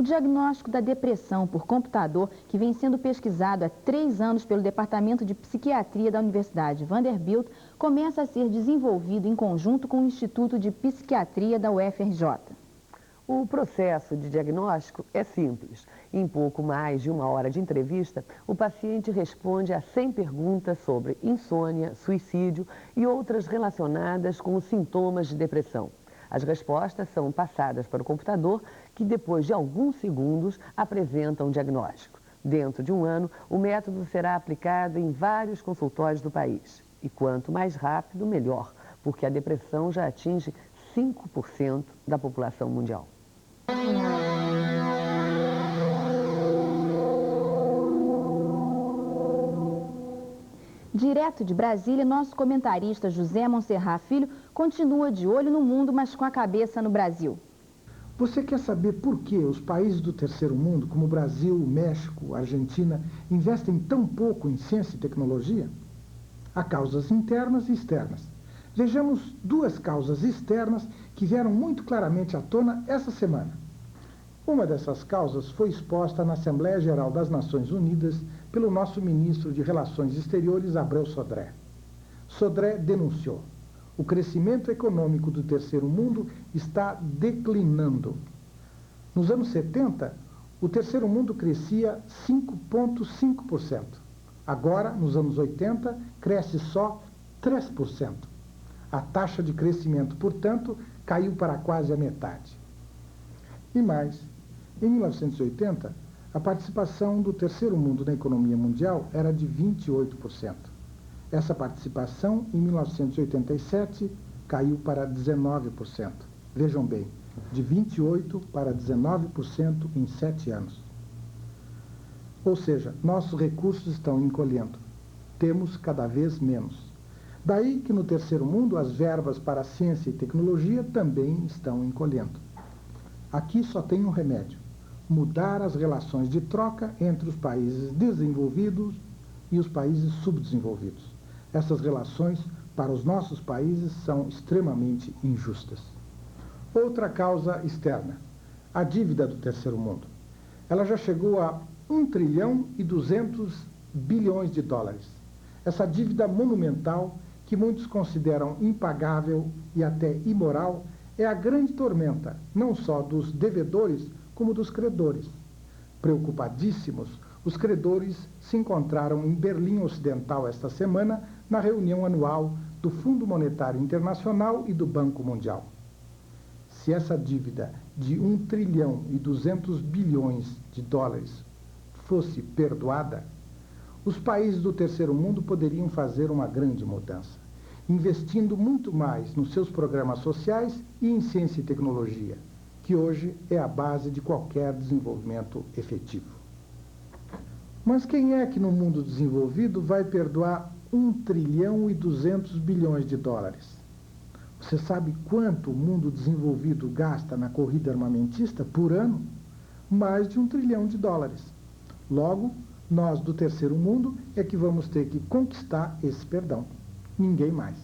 diagnóstico da depressão por computador, que vem sendo pesquisado há 3 anos pelo Departamento de Psiquiatria da Universidade Vanderbilt, começa a ser desenvolvido em conjunto com o Instituto de Psiquiatria da UFRJ. O processo de diagnóstico é simples. Em pouco mais de 1 hora de entrevista, o paciente responde a 100 perguntas sobre insônia, suicídio e outras relacionadas com os sintomas de depressão. As respostas são passadas para o computador, que depois de alguns segundos apresenta um diagnóstico. Dentro de 1 ano, o método será aplicado em vários consultórios do país. E quanto mais rápido, melhor, porque a depressão já atinge 5% da população mundial. Direto de Brasília, nosso comentarista José Monserrat Filho continua de olho no mundo, mas com a cabeça no Brasil. Você quer saber por que os países do terceiro mundo, como Brasil, México, Argentina, investem tão pouco em ciência e tecnologia? Há causas internas e externas. Vejamos 2 causas externas que vieram muito claramente à tona essa semana. Uma dessas causas foi exposta na Assembleia Geral das Nações Unidas pelo nosso ministro de Relações Exteriores, Abreu Sodré. Sodré denunciou: o crescimento econômico do terceiro mundo está declinando. Nos anos 70, o terceiro mundo crescia 5,5%. Agora, nos anos 80, cresce só 3%. A taxa de crescimento, portanto, caiu para quase a metade. E mais, em 1980, a participação do terceiro mundo na economia mundial era de 28%. Essa participação, em 1987, caiu para 19%. Vejam bem, de 28% para 19% em 7 anos. Ou seja, nossos recursos estão encolhendo. Temos cada vez menos. Daí que no terceiro mundo as verbas para ciência e tecnologia também estão encolhendo. Aqui só tem um remédio: mudar as relações de troca entre os países desenvolvidos e os países subdesenvolvidos. Essas relações, para os nossos países, são extremamente injustas. Outra causa externa: a dívida do terceiro mundo. Ela já chegou a 1 trilhão e 200 bilhões de dólares. Essa dívida monumental, que muitos consideram impagável e até imoral, é a grande tormenta, não só dos devedores, como dos credores. Preocupadíssimos, os credores se encontraram em Berlim Ocidental esta semana, na reunião anual do Fundo Monetário Internacional e do Banco Mundial. Se essa dívida de 1 trilhão e 200 bilhões de dólares fosse perdoada, os países do terceiro mundo poderiam fazer uma grande mudança, investindo muito mais nos seus programas sociais e em ciência e tecnologia, que hoje é a base de qualquer desenvolvimento efetivo. Mas quem é que no mundo desenvolvido vai perdoar 1 trilhão e 200 bilhões de dólares? Você sabe quanto o mundo desenvolvido gasta na corrida armamentista por ano? Mais de 1 trilhão de dólares. Logo, nós do terceiro mundo é que vamos ter que conquistar esse perdão. Ninguém mais.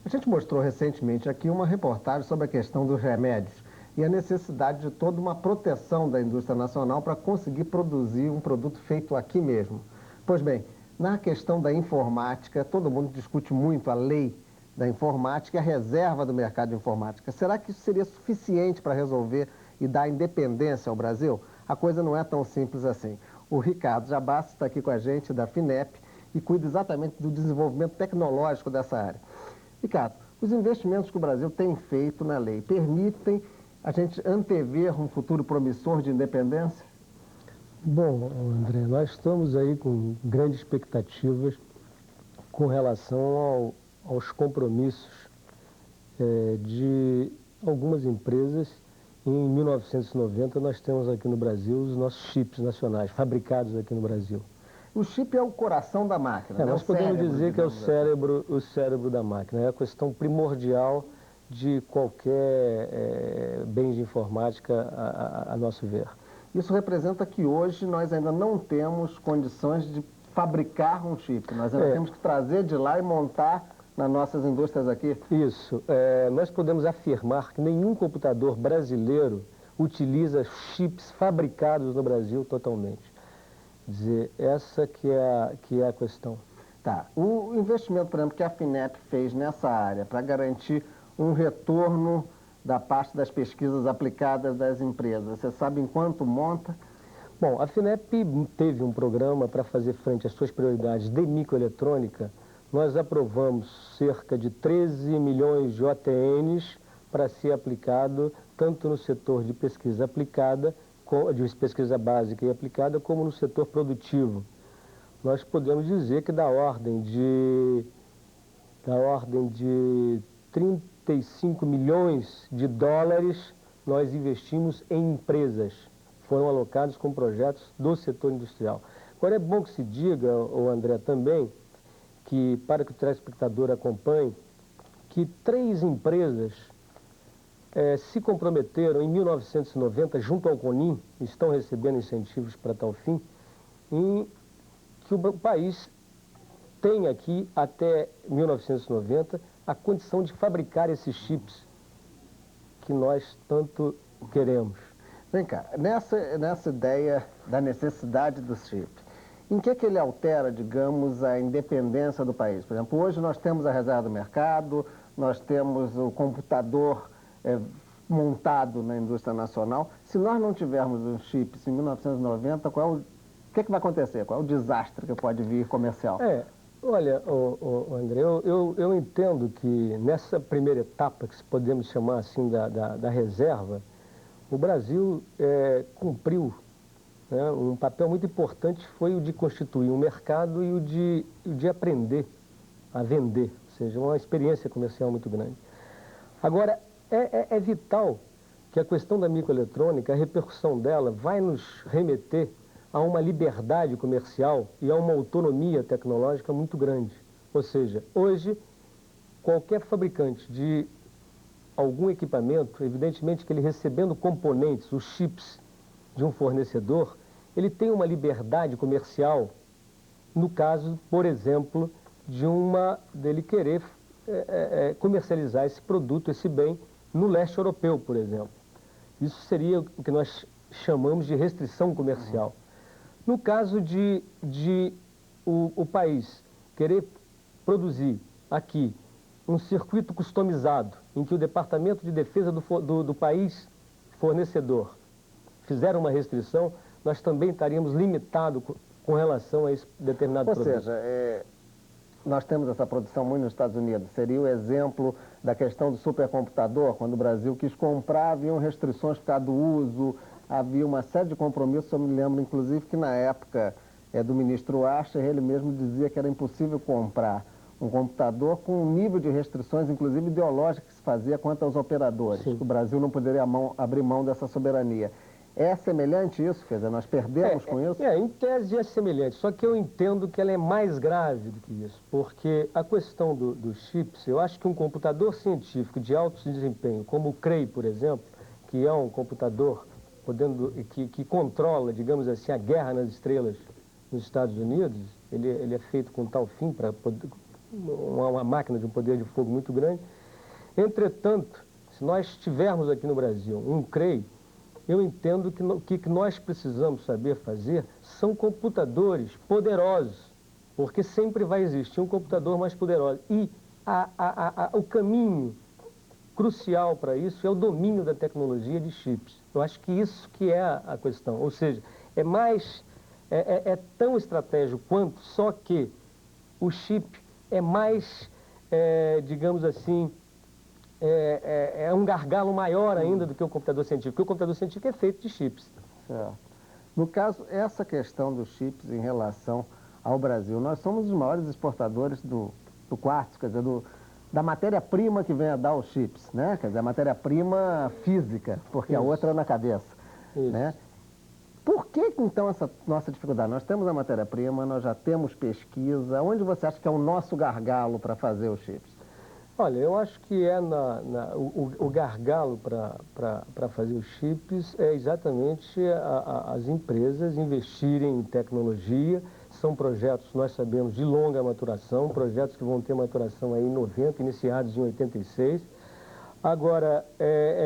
A gente mostrou recentemente aqui uma reportagem sobre a questão dos remédios e a necessidade de toda uma proteção da indústria nacional para conseguir produzir um produto feito aqui mesmo. Pois bem, na questão da informática, todo mundo discute muito a lei da informática e a reserva do mercado de informática. Será que isso seria suficiente para resolver e dar independência ao Brasil? A coisa não é tão simples assim. O Ricardo Jabassi está aqui com a gente, da FINEP, e cuida exatamente do desenvolvimento tecnológico dessa área. Ricardo, os investimentos que o Brasil tem feito na lei permitem a gente antever um futuro promissor de independência? Bom, André, nós estamos aí com grandes expectativas com relação aos compromissos de algumas empresas. Em 1990, nós temos aqui no Brasil os nossos chips nacionais, fabricados aqui no Brasil. O chip é o coração da máquina, né? Nós podemos dizer que é o cérebro da máquina, é a questão primordial de qualquer bem de informática, a nosso ver. Isso representa que hoje nós ainda não temos condições de fabricar um chip. Nós ainda temos que trazer de lá e montar nas nossas indústrias aqui. Isso. Nós podemos afirmar que nenhum computador brasileiro utiliza chips fabricados no Brasil totalmente. Quer dizer, essa que é a questão. Tá. O investimento, por exemplo, que a FINEP fez nessa área para garantir um retorno da parte das pesquisas aplicadas das empresas, você sabe em quanto monta? Bom, a FINEP teve um programa para fazer frente às suas prioridades de microeletrônica. Nós aprovamos cerca de 13 milhões de OTNs para ser aplicado tanto no setor de pesquisa aplicada, de pesquisa básica e aplicada, como no setor produtivo. Nós podemos dizer que da ordem de 35 milhões de dólares nós investimos em empresas. Foram alocados com projetos do setor industrial. Agora é bom que se diga, o André, também, que para que o telespectador acompanhe, que 3 empresas se comprometeram em 1990, junto ao CONIM, estão recebendo incentivos para tal fim, em que o país tem aqui, até 1990, a condição de fabricar esses chips que nós tanto queremos. Vem cá, nessa ideia da necessidade do chip, em que ele altera, digamos, a independência do país? Por exemplo, hoje nós temos a reserva do mercado, nós temos o computador montado na indústria nacional. Se nós não tivermos os chips em 1990, o que vai acontecer? Qual é o desastre que pode vir comercial? Olha, André, eu entendo que nessa primeira etapa, que podemos chamar assim da reserva, o Brasil cumpriu, né, um papel muito importante, foi o de constituir um mercado e o de aprender a vender, ou seja, uma experiência comercial muito grande. Agora, é vital que a questão da microeletrônica, a repercussão dela vai nos remeter a uma liberdade comercial e a uma autonomia tecnológica muito grande. Ou seja, hoje, qualquer fabricante de algum equipamento, evidentemente que ele recebendo componentes, os chips de um fornecedor, ele tem uma liberdade comercial, no caso, por exemplo, dele querer comercializar esse produto, esse bem, no leste europeu, por exemplo. Isso seria o que nós chamamos de restrição comercial. No caso de o país querer produzir aqui um circuito customizado, em que o Departamento de Defesa do país fornecedor fizer uma restrição, nós também estaríamos limitados com relação a esse determinado produto. Ou seja, nós temos essa produção muito nos Estados Unidos. Seria o exemplo da questão do supercomputador, quando o Brasil quis comprar, haviam restrições por causa do uso, havia uma série de compromissos. Eu me lembro, inclusive, que na época do ministro Ascher, ele mesmo dizia que era impossível comprar um computador com um nível de restrições, inclusive ideológicas, que se fazia quanto aos operadores. Sim. Que o Brasil não poderia abrir mão dessa soberania. É semelhante isso? Quer dizer, nós perdemos com isso? Em tese é semelhante, só que eu entendo que ela é mais grave do que isso, porque a questão dos chips, eu acho que um computador científico de alto desempenho, como o Cray, por exemplo, que é um computador que controla, digamos assim, a guerra nas estrelas nos Estados Unidos, ele é feito com tal fim, para uma máquina de um poder de fogo muito grande. Entretanto, se nós tivermos aqui no Brasil um Cray, eu entendo que o que nós precisamos saber fazer são computadores poderosos, porque sempre vai existir um computador mais poderoso. E o caminho crucial para isso é o domínio da tecnologia de chips. Eu acho que isso que é a questão. Ou seja, é tão estratégico quanto, só que o chip é mais, digamos assim, é um gargalo maior ainda do que o computador científico, porque o computador científico é feito de chips. Certo. No caso, essa questão dos chips em relação ao Brasil, nós somos os maiores exportadores do quartzo, quer dizer, da matéria-prima que vem a dar os chips, né? Quer dizer, a matéria-prima física, porque a outra é na cabeça, né? Por que, então, essa nossa dificuldade? Nós temos a matéria-prima, nós já temos pesquisa. Onde você acha que é o nosso gargalo para fazer os chips? Olha, eu acho que o gargalo para fazer os chips é exatamente as empresas investirem em tecnologia são projetos, nós sabemos, de longa maturação, projetos que vão ter maturação aí em 90, iniciados em 86. Agora,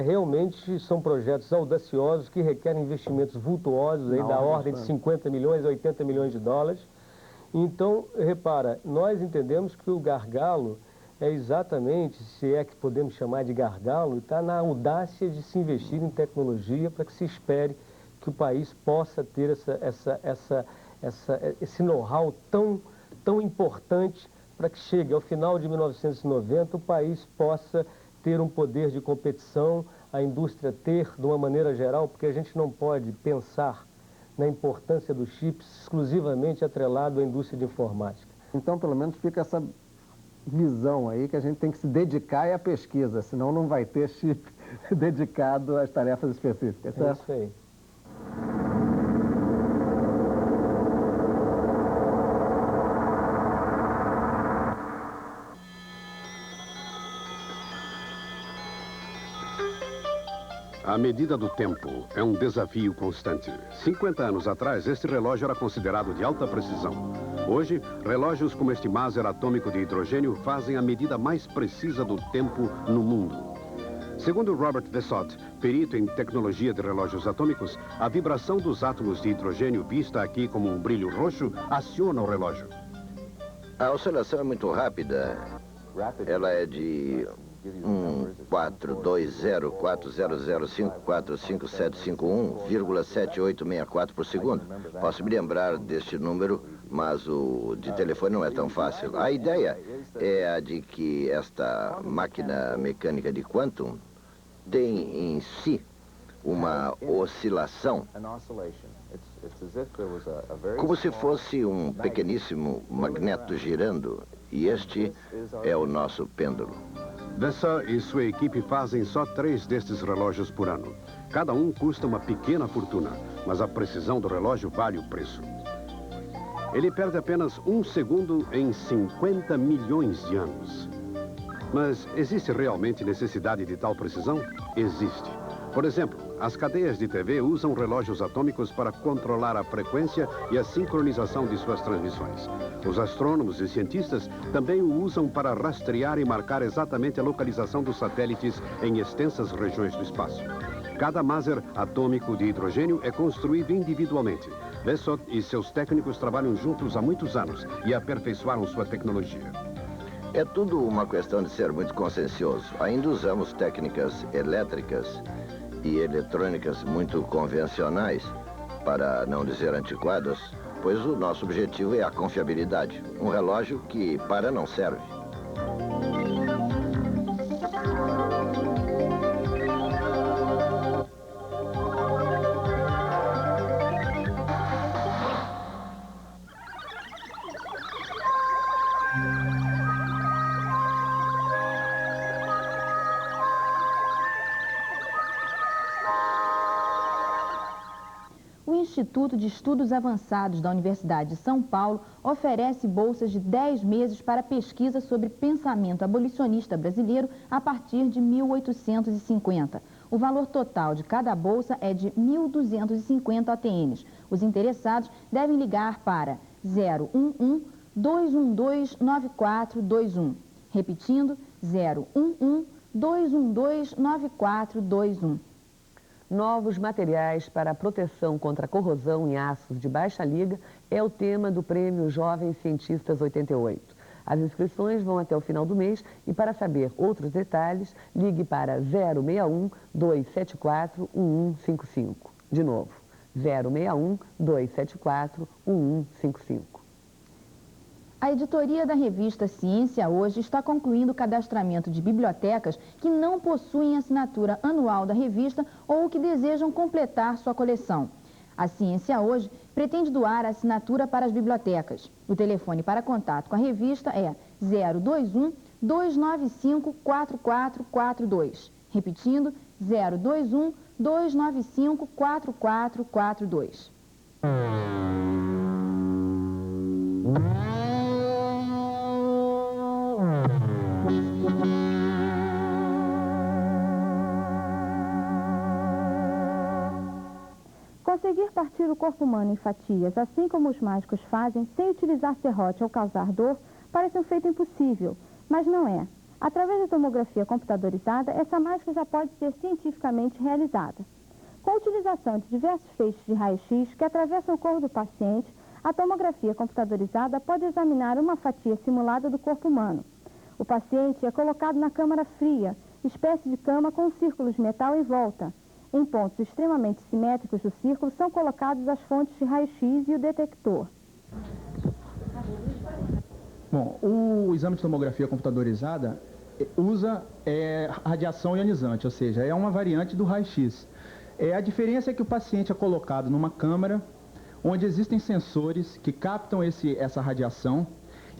realmente são projetos audaciosos que requerem investimentos vultuosos, aí da ordem de 50 milhões a 80 milhões de dólares. Então, repara, nós entendemos que o gargalo é exatamente, se é que podemos chamar de gargalo, está na audácia de se investir em tecnologia para que se espere que o país possa ter esse know-how tão importante para que chegue ao final de 1990 o país possa ter um poder de competição, a indústria ter, de uma maneira geral, porque a gente não pode pensar na importância dos chips exclusivamente atrelado à indústria de informática. Então, pelo menos fica essa visão aí que a gente tem que se dedicar à pesquisa, senão não vai ter chip dedicado às tarefas específicas, certo? É isso aí. A medida do tempo é um desafio constante. 50 anos atrás, este relógio era considerado de alta precisão. Hoje, relógios como este Maser atômico de hidrogênio fazem a medida mais precisa do tempo no mundo. Segundo Robert Vessott, perito em tecnologia de relógios atômicos, a vibração dos átomos de hidrogênio, vista aqui como um brilho roxo, aciona o relógio. A oscilação é muito rápida. Ela é de 1420400545751,7864 por segundo. Posso me lembrar deste número, mas o de telefone não é tão fácil. A ideia é a de que esta máquina mecânica de quantum tem em si uma oscilação, como se fosse um pequeníssimo magneto girando, e este é o nosso pêndulo. Vessott e sua equipe fazem só 3 destes relógios por ano. Cada um custa uma pequena fortuna, mas a precisão do relógio vale o preço. Ele perde apenas 1 segundo em 50 milhões de anos. Mas existe realmente necessidade de tal precisão? Existe. Por exemplo, as cadeias de TV usam relógios atômicos para controlar a frequência e a sincronização de suas transmissões. Os astrônomos e cientistas também o usam para rastrear e marcar exatamente a localização dos satélites em extensas regiões do espaço. Cada Maser atômico de hidrogênio é construído individualmente. Vessott e seus técnicos trabalham juntos há muitos anos e aperfeiçoaram sua tecnologia. É tudo uma questão de ser muito consciencioso. Ainda usamos técnicas elétricas e eletrônicas muito convencionais, para não dizer antiquadas, pois o nosso objetivo é a confiabilidade. Um relógio que para não serve. O Instituto de Estudos Avançados da Universidade de São Paulo oferece bolsas de 10 meses para pesquisa sobre pensamento abolicionista brasileiro a partir de 1850. O valor total de cada bolsa é de 1.250 ATNs. Os interessados devem ligar para 011-212-9421. Repetindo, 011-212-9421. Novos materiais para a proteção contra a corrosão em aços de baixa liga é o tema do Prêmio Jovens Cientistas 88. As inscrições vão até o final do mês e, para saber outros detalhes, ligue para 061-274-1155. De novo, 061-274-1155. A editoria da revista Ciência Hoje está concluindo o cadastramento de bibliotecas que não possuem assinatura anual da revista ou que desejam completar sua coleção. A Ciência Hoje pretende doar a assinatura para as bibliotecas. O telefone para contato com a revista é 021-295-4442. Repetindo, 021-295-4442. Conseguir partir o corpo humano em fatias, assim como os mágicos fazem, sem utilizar serrote ou causar dor, parece um feito impossível, mas não é. Através da tomografia computadorizada, essa mágica já pode ser cientificamente realizada. Com a utilização de diversos feixes de raio-x que atravessam o corpo do paciente, a tomografia computadorizada pode examinar uma fatia simulada do corpo humano. O paciente é colocado na câmara fria, espécie de cama com um círculo de metal em volta. Em pontos extremamente simétricos do círculo são colocados as fontes de raio-x e o detector. Bom, o exame de tomografia computadorizada usa radiação ionizante, ou seja, é uma variante do raio-x. A diferença é que o paciente é colocado numa câmara onde existem sensores que captam essa radiação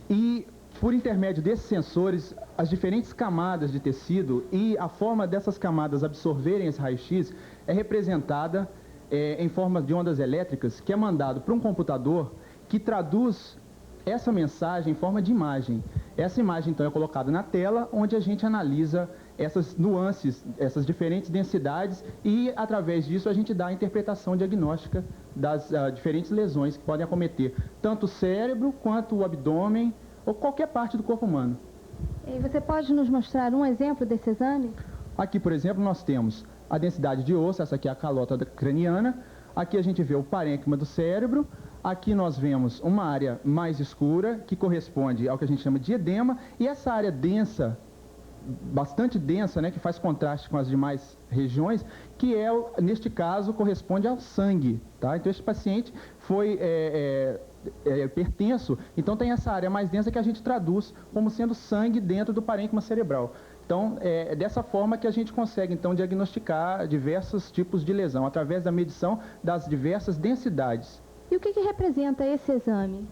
e, por intermédio desses sensores, as diferentes camadas de tecido e a forma dessas camadas absorverem esse raio-x é representada em forma de ondas elétricas, que é mandado para um computador que traduz essa mensagem em forma de imagem. Essa imagem, então, é colocada na tela, onde a gente analisa essas nuances, essas diferentes densidades e, através disso, a gente dá a interpretação diagnóstica das diferentes lesões que podem acometer tanto o cérebro quanto o abdômen ou qualquer parte do corpo humano. E você pode nos mostrar um exemplo desse exame? Aqui, por exemplo, nós temos a densidade de osso, essa aqui é a calota craniana. Aqui a gente vê o parênquima do cérebro. Aqui nós vemos uma área mais escura, que corresponde ao que a gente chama de edema. E essa área densa, bastante densa, né, que faz contraste com as demais regiões, que neste caso, corresponde ao sangue. Tá? Então, esse paciente foi hipertenso, então tem essa área mais densa que a gente traduz como sendo sangue dentro do parênquima cerebral. Então, é dessa forma que a gente consegue, então, diagnosticar diversos tipos de lesão, através da medição das diversas densidades. E o que representa esse exame?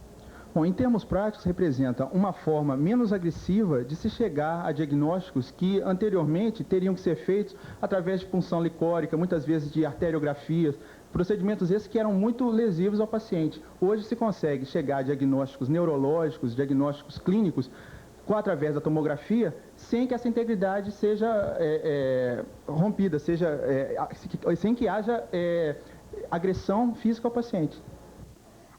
Bom, em termos práticos, representa uma forma menos agressiva de se chegar a diagnósticos que anteriormente teriam que ser feitos através de punção licórica, muitas vezes de arteriografias, procedimentos esses que eram muito lesivos ao paciente. Hoje se consegue chegar a diagnósticos neurológicos, diagnósticos clínicos, através da tomografia, sem que essa integridade seja rompida, sem que haja agressão física ao paciente.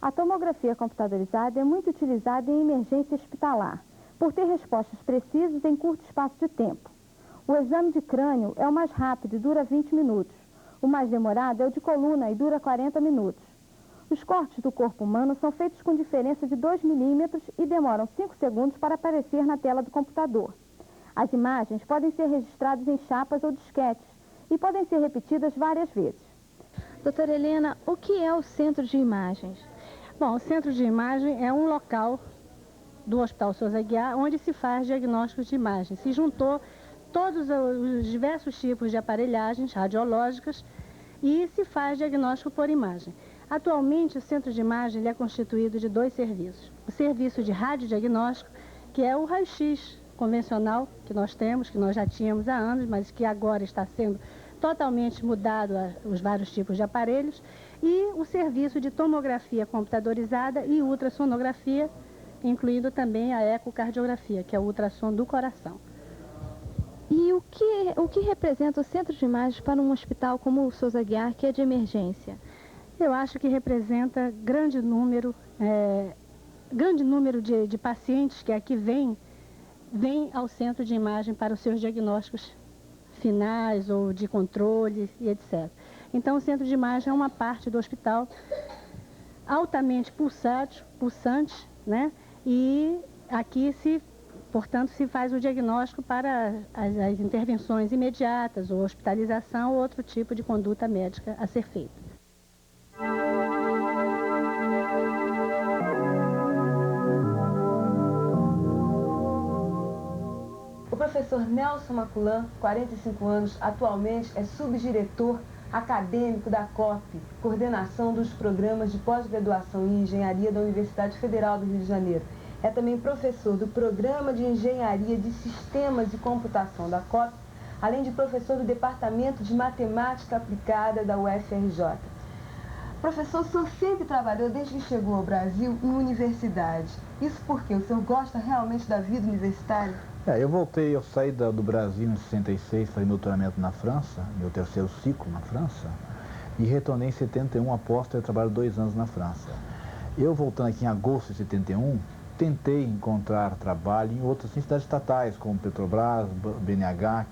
A tomografia computadorizada é muito utilizada em emergência hospitalar, por ter respostas precisas em curto espaço de tempo. O exame de crânio é o mais rápido e dura 20 minutos. O mais demorado é o de coluna e dura 40 minutos. Os cortes do corpo humano são feitos com diferença de 2 milímetros e demoram 5 segundos para aparecer na tela do computador. As imagens podem ser registradas em chapas ou disquetes e podem ser repetidas várias vezes. Doutora Helena, o que é o centro de imagens? Bom, o centro de imagem é um local do Hospital Souza Aguiar onde se faz diagnósticos de imagem. Se juntou todos os diversos tipos de aparelhagens radiológicas e se faz diagnóstico por imagem. Atualmente, o centro de imagem é constituído de 2 serviços. O serviço de radiodiagnóstico, que é o raio-x convencional que nós temos, que nós já tínhamos há anos, mas que agora está sendo totalmente mudado os vários tipos de aparelhos, e o serviço de tomografia computadorizada e ultrassonografia, incluindo também a ecocardiografia, que é o ultrassom do coração. E o que representa o centro de imagens para um hospital como o Souza Aguiar, que é de emergência? Eu acho que representa grande número de pacientes que aqui vêm ao centro de imagem para os seus diagnósticos finais ou de controle e etc. Então, o centro de imagem é uma parte do hospital altamente pulsante, né? E aqui, portanto, se faz o diagnóstico para as intervenções imediatas, ou hospitalização, ou outro tipo de conduta médica a ser feita. O professor Nelson Maculan, 45 anos, atualmente é subdiretor acadêmico da COP, coordenação dos programas de pós-graduação em engenharia da Universidade Federal do Rio de Janeiro. É também professor do Programa de Engenharia de Sistemas e Computação da COP, além de professor do Departamento de Matemática Aplicada da UFRJ. Professor, o senhor sempre trabalhou, desde que chegou ao Brasil, em universidade. Isso porque o senhor gosta realmente da vida universitária? Eu saí do Brasil em 66, fazia meu doutoramento na França, meu terceiro ciclo na França, e retornei em 71 após ter trabalhado 2 anos na França. Eu, voltando aqui em agosto de 71, tentei encontrar trabalho em outras entidades estatais, como Petrobras, BNH,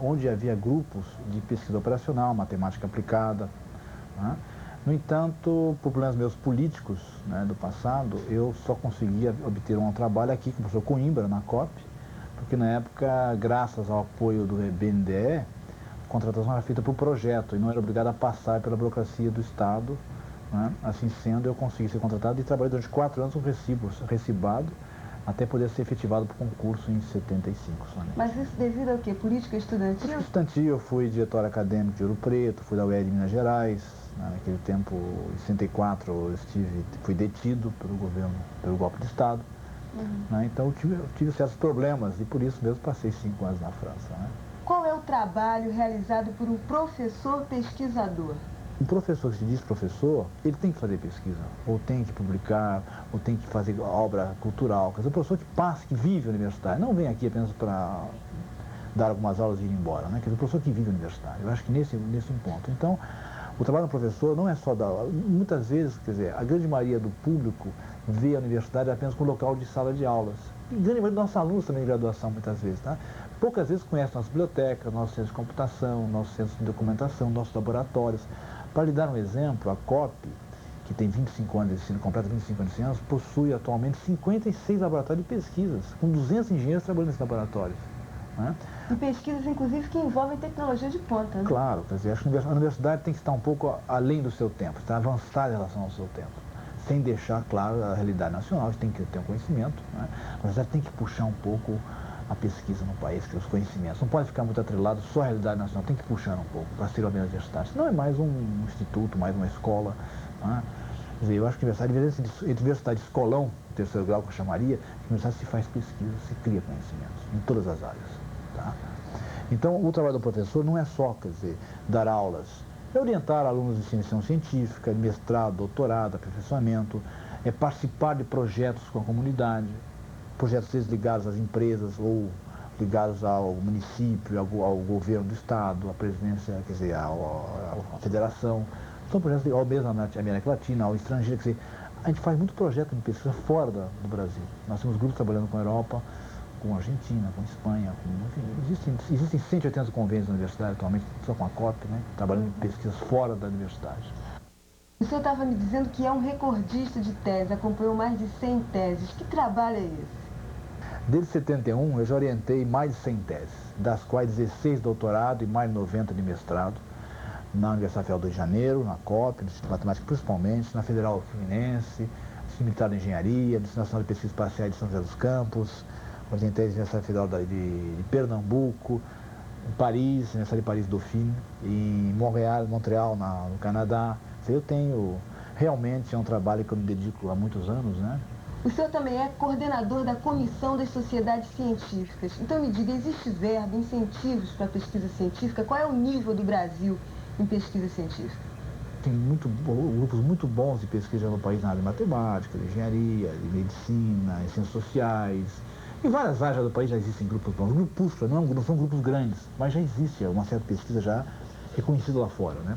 onde havia grupos de pesquisa operacional, matemática aplicada, né? No entanto, por problemas meus políticos, né, do passado, eu só conseguia obter um trabalho aqui com o professor Coimbra, na COP, porque na época, graças ao apoio do BNDE, a contratação era feita por projeto e não era obrigado a passar pela burocracia do Estado, né? Assim sendo, eu consegui ser contratado e trabalhei durante 4 anos com recibado, até poder ser efetivado por concurso em 75. Somente. Mas isso devido ao quê? Política estudantil? Estudantil, eu fui diretor acadêmico de Ouro Preto, fui da UEL de Minas Gerais. Naquele tempo, em 64, eu fui detido pelo golpe de Estado. Né? Então eu tive certos problemas e por isso mesmo passei 5 anos na França. Né? Qual é o trabalho realizado por um professor pesquisador? Um professor que se diz professor, ele tem que fazer pesquisa, ou tem que publicar, ou tem que fazer obra cultural. Quer dizer, um professor que passa, que vive a universidade, não vem aqui apenas para dar algumas aulas e ir embora, né? Quer dizer, um professor que vive a universidade. Eu acho que nesse ponto. Então, o trabalho do professor não é só dar aula. Muitas vezes, quer dizer, a grande maioria do público vê a universidade apenas como local de sala de aulas. E a grande maioria dos nossos alunos também em graduação, muitas vezes, tá? Poucas vezes conhecem nossa biblioteca, nosso centro de computação, nosso centro de documentação, nossos laboratórios. Para lhe dar um exemplo, a COP, que tem 25 anos de ensino, completa 25 anos de ensino, possui atualmente 56 laboratórios de pesquisas, com 200 engenheiros trabalhando nesses laboratórios. Né? E pesquisas, inclusive, que envolvem tecnologia de ponta, né? Claro, quer dizer, acho que a universidade tem que estar um pouco além do seu tempo, estar avançada em relação ao seu tempo, sem deixar, claro, a realidade nacional, tem que ter um conhecimento, né? A universidade tem que puxar um pouco a pesquisa no país, que os conhecimentos. Não pode ficar muito atrelado só à realidade nacional, tem que puxar um pouco para ser uma universidade. Senão é mais um instituto, mais uma escola. Né? Quer dizer, eu acho que a universidade escolão, terceiro grau que eu chamaria, a universidade se faz pesquisa, se cria conhecimentos, em todas as áreas. Tá? Então, o trabalho do professor não é só, quer dizer, dar aulas, é orientar alunos de extensão científica, mestrado, doutorado, aperfeiçoamento, é participar de projetos com a comunidade, projetos ligados às empresas ou ligados ao município, ao governo do estado, à presidência, quer dizer, à federação. São projetos ao mesmo na América Latina, ao estrangeiro, quer dizer, a gente faz muito projeto de pesquisa fora do Brasil. Nós temos grupos trabalhando com a Europa, com a Argentina, com a Espanha, enfim, existem 180 convênios na universidade atualmente, só com a COP, né, trabalhando em pesquisas fora da universidade. O senhor estava me dizendo que é um recordista de tese, acompanhou mais de 100 teses. Que trabalho é esse? Desde 71, eu já orientei mais de 100 teses, das quais 16 doutorado e mais de 90 de mestrado, na Universidade Federal do Rio de Janeiro, na COP, no Instituto de Matemática principalmente, na Federal Fluminense, Instituto Militar de Engenharia, no Instituto Nacional de Pesquisas Espaciais de São José dos Campos, orientei na Universidade Federal de Pernambuco, em Paris, na Universidade de Paris Dauphine, em Montreal, no Canadá. Eu tenho, realmente é um trabalho que eu me dedico há muitos anos, né? O senhor também é coordenador da Comissão das Sociedades Científicas. Então me diga, existe verba, incentivos para a pesquisa científica? Qual é o nível do Brasil em pesquisa científica? Tem grupos muito bons de pesquisa no país na área de matemática, de engenharia, de medicina, de ciências sociais. Em várias áreas do país já existem grupos bons. Grupúsculos, não são grupos grandes, mas já existe uma certa pesquisa já reconhecida lá fora, né?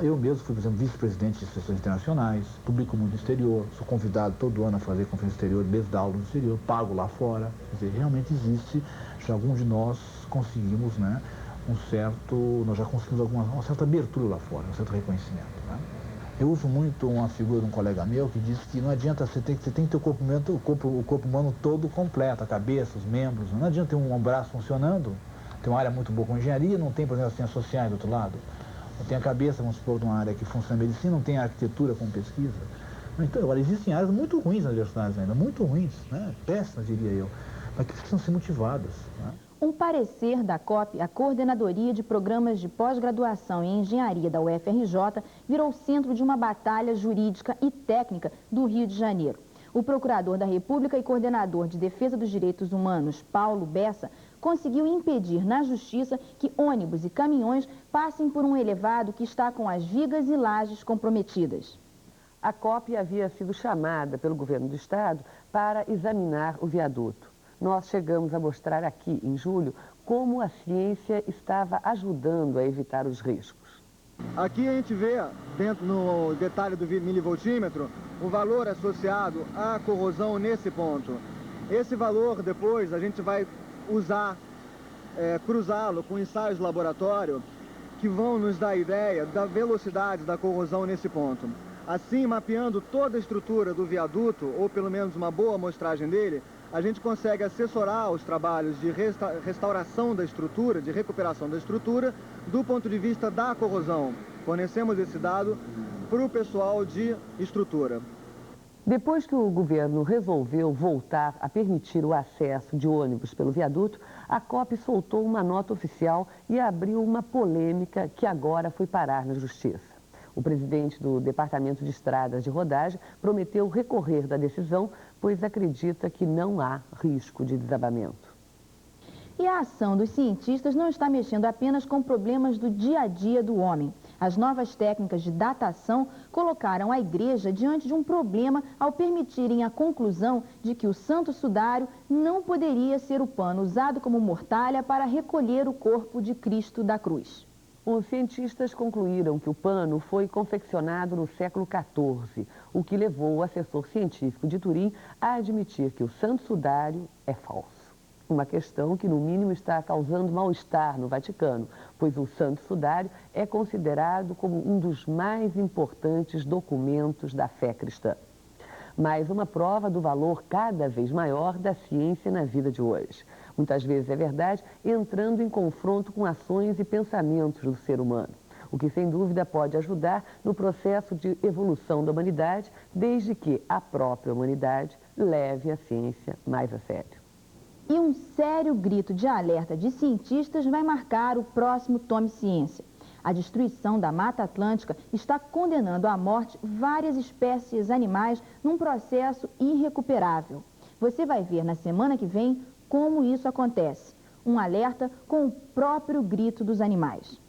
Eu mesmo fui, por exemplo, vice-presidente de instituições internacionais, publico muito no exterior, sou convidado todo ano a fazer conferência no exterior, mesmo dar aula no exterior, pago lá fora. Quer dizer, realmente existe, já alguns de nós conseguimos, né, nós já conseguimos uma certa abertura lá fora, um certo reconhecimento. Né? Eu uso muito uma figura de um colega meu que diz que não adianta, você tem que ter o corpo humano todo completo, a cabeça, os membros, não adianta ter um braço funcionando, tem uma área muito boa com engenharia, não tem, por exemplo, as ciências sociais do outro lado. Tem a cabeça, vamos supor, de uma área que funciona a medicina, não tem a arquitetura com pesquisa. Então, agora, existem áreas muito ruins nas universidades ainda, muito ruins, né? Péssimas, diria eu, mas que precisam ser motivadas. Né? Um parecer da COP, a Coordenadoria de Programas de Pós-Graduação em Engenharia da UFRJ, virou centro de uma batalha jurídica e técnica do Rio de Janeiro. O procurador da República e coordenador de Defesa dos Direitos Humanos, Paulo Bessa, conseguiu impedir na Justiça que ônibus e caminhões passem por um elevado que está com as vigas e lajes comprometidas. A COP havia sido chamada pelo governo do estado para examinar o viaduto. Nós chegamos a mostrar aqui, em julho, como a ciência estava ajudando a evitar os riscos. Aqui a gente vê, dentro no detalhe do milivoltímetro, o valor associado à corrosão nesse ponto. Esse valor depois a gente vai usar, cruzá-lo com ensaios de laboratório que vão nos dar ideia da velocidade da corrosão nesse ponto. Assim, mapeando toda a estrutura do viaduto, ou pelo menos uma boa amostragem dele, a gente consegue assessorar os trabalhos de restauração da estrutura, de recuperação da estrutura, do ponto de vista da corrosão. Fornecemos esse dado para o pessoal de estrutura. Depois que o governo resolveu voltar a permitir o acesso de ônibus pelo viaduto, a COP soltou uma nota oficial e abriu uma polêmica que agora foi parar na Justiça. O presidente do Departamento de Estradas de Rodagem prometeu recorrer da decisão, pois acredita que não há risco de desabamento. E a ação dos cientistas não está mexendo apenas com problemas do dia a dia do homem. As novas técnicas de datação colocaram a igreja diante de um problema ao permitirem a conclusão de que o Santo Sudário não poderia ser o pano usado como mortalha para recolher o corpo de Cristo da cruz. Os cientistas concluíram que o pano foi confeccionado no século XIV, o que levou o assessor científico de Turim a admitir que o Santo Sudário é falso. Uma questão que, no mínimo, está causando mal-estar no Vaticano, pois o Santo Sudário é considerado como um dos mais importantes documentos da fé cristã. Mais uma prova do valor cada vez maior da ciência na vida de hoje. Muitas vezes é verdade, entrando em confronto com ações e pensamentos do ser humano, o que sem dúvida pode ajudar no processo de evolução da humanidade, desde que a própria humanidade leve a ciência mais a sério. E um sério grito de alerta de cientistas vai marcar o próximo Tome Ciência. A destruição da Mata Atlântica está condenando à morte várias espécies animais num processo irrecuperável. Você vai ver na semana que vem como isso acontece. Um alerta com o próprio grito dos animais.